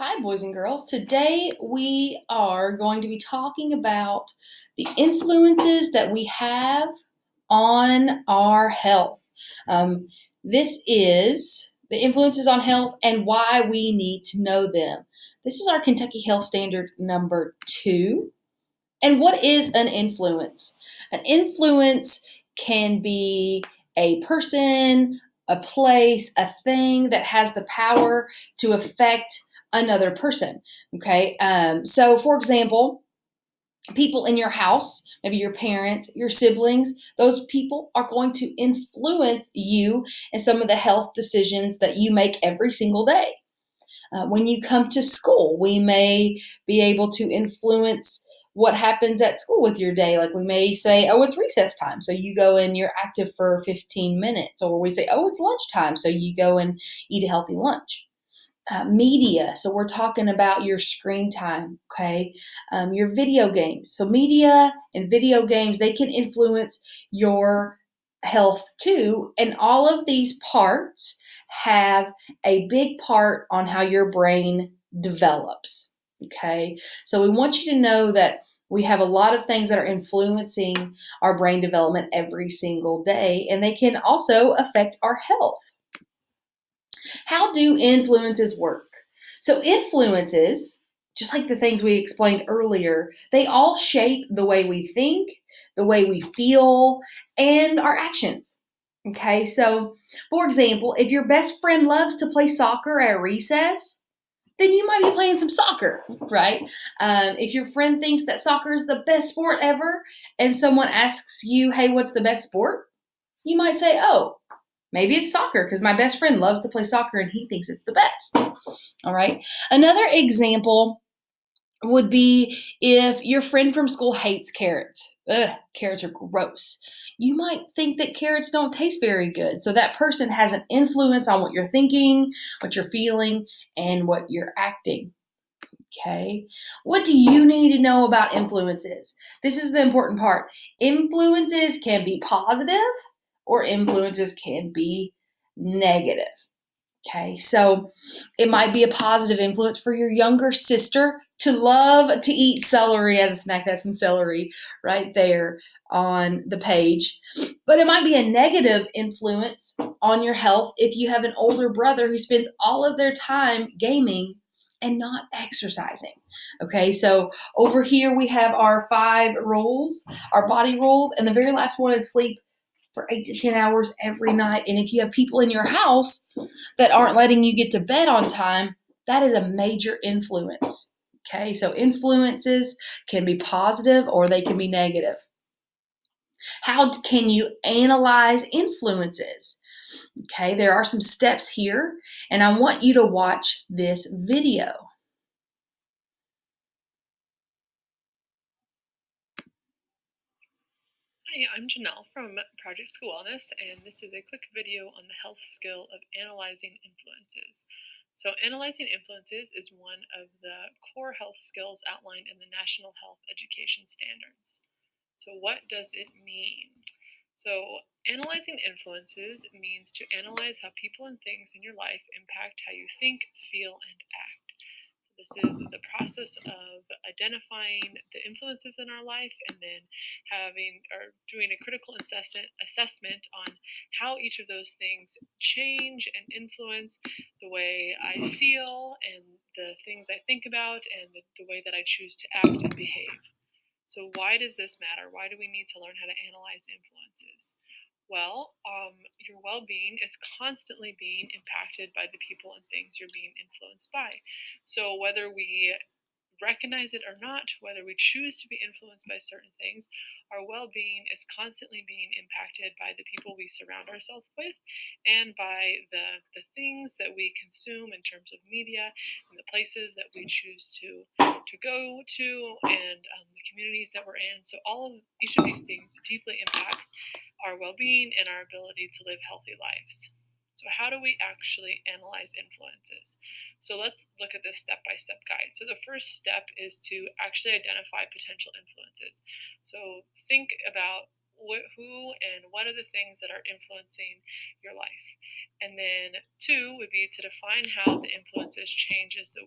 Hi, boys and girls. Today we are going to be talking about the influences that we have on our health. This is the influences on health and why we need to know them. This is our Kentucky Health Standard number 2. And what is an influence? An influence can be a person, a place, a thing that has the power to affect another person. Okay. So, for example, people in your house, maybe your parents, your siblings, those people are going to influence you in some of the health decisions that you make every single day. When you come to school, we may be able to influence what happens at school with your day. Like we may say, oh, it's recess time. So you go and you're active for 15 minutes. Or we say, oh, it's lunchtime. So you go and eat a healthy lunch. Media. So we're talking about your screen time, okay? Your video games. So media and video games, they can influence your health too. And all of these parts have a big part on how your brain develops, okay? So we want you to know that we have a lot of things that are influencing our brain development every single day, and they can also affect our health. How do influences work? So, influences, just like the things we explained earlier, they all shape the way we think, the way we feel, and our actions. Okay, so for example, if your best friend loves to play soccer at recess, then you might be playing some soccer, right? If your friend thinks that soccer is the best sport ever, and someone asks you, hey, what's the best sport? You might say, oh, maybe it's soccer because my best friend loves to play soccer and he thinks it's the best. All right. Another example would be if your friend from school hates carrots. Ugh, carrots are gross. You might think that carrots don't taste very good. So that person has an influence on what you're thinking, what you're feeling, and what you're acting. Okay. What do you need to know about influences? This is the important part. Influences can be positive or influences can be negative. Okay. So it might be a positive influence for your younger sister to love to eat celery as a snack. That's some celery right there on the page. But it might be a negative influence on your health if you have an older brother who spends all of their time gaming and not exercising. Okay, so over here we have our 5 rules, our body rules, and the very last one is sleep for 8 to 10 hours every night. And if you have people in your house that aren't letting you get to bed on time, that is a major influence. Okay, so influences can be positive or they can be negative. How can you analyze influences? Okay, there are some steps here, and I want you to watch this video. Hi, I'm Janelle from Project School Wellness, and this is a quick video on the health skill of analyzing influences. So, analyzing influences is one of the core health skills outlined in the National Health Education Standards. So, what does it mean? So, analyzing influences means to analyze how people and things in your life impact how you think, feel, and act. This is the process of identifying the influences in our life and then having or doing a critical assessment on how each of those things change and influence the way I feel and the things I think about and the way that I choose to act and behave. So, why does this matter? Why do we need to learn how to analyze influences? Well, your well being is constantly being impacted by the people and things you're being influenced by. So, whether we recognize it or not, whether we choose to be influenced by certain things, our well being is constantly being impacted by the people we surround ourselves with and by the things that we consume in terms of media and the places that we choose to go to and the communities that we're in. So, each of these things deeply impacts our well being and our ability to live healthy lives. So, how do we actually analyze influences? So let's look at this step-by-step guide. So the first step is to actually identify potential influences. So think about who and what are the things that are influencing your life. And then 2 would be to define how the influences changes the